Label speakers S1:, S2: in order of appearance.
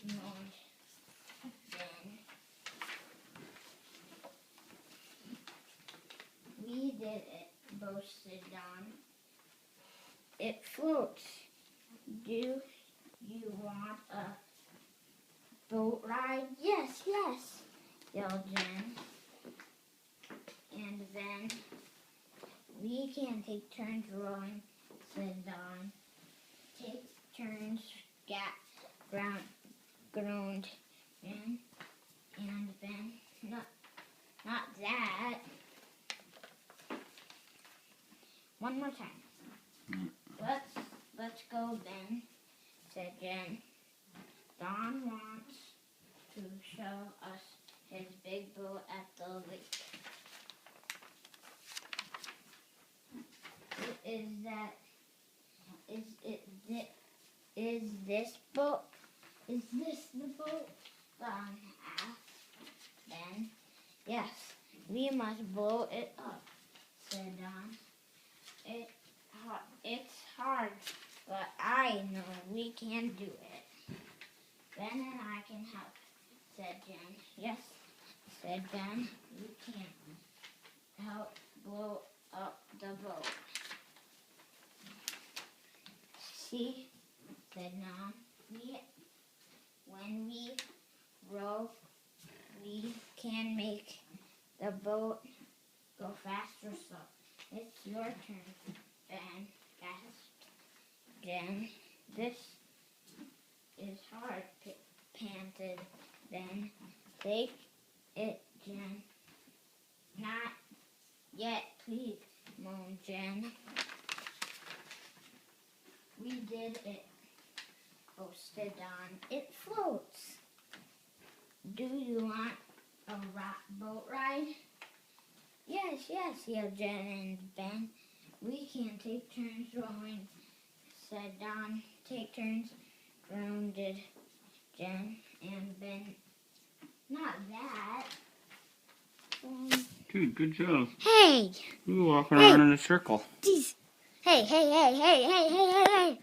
S1: moaned Jen. We did it, boasted Don. It floats. Do you want a boat ride? Yes, yes, yelled Jen. And then we can take turns rowing, said Don. Take turns, groaned Jen. And then, not that. One more time. Let's go, Ben, said Jen. Don wants to show us his big boat at the lake. Is this the boat? Don asked Ben. Yes, we must blow it up, said Don. It's hard, but I know we can do it. Ben and I can help, said Jen. Yes, said Ben, you can help blow up the boat. See, said Don, when we row, we can make the boat go faster. So it's your turn, Ben asked Jen. This is hard, panted Ben. Take it, Jen. Not yet, please, moaned Jen. We did it, boasted Don. It floats. Do you want a boat ride? Yes, yes, yelled Jen and Ben. We can take turns rowing, said Don. Take turns, groaned Jen and Ben. Not that.
S2: Dude, good job.
S1: Hey!
S2: You were walking around in a circle.
S1: Jeez. Hey. Hey.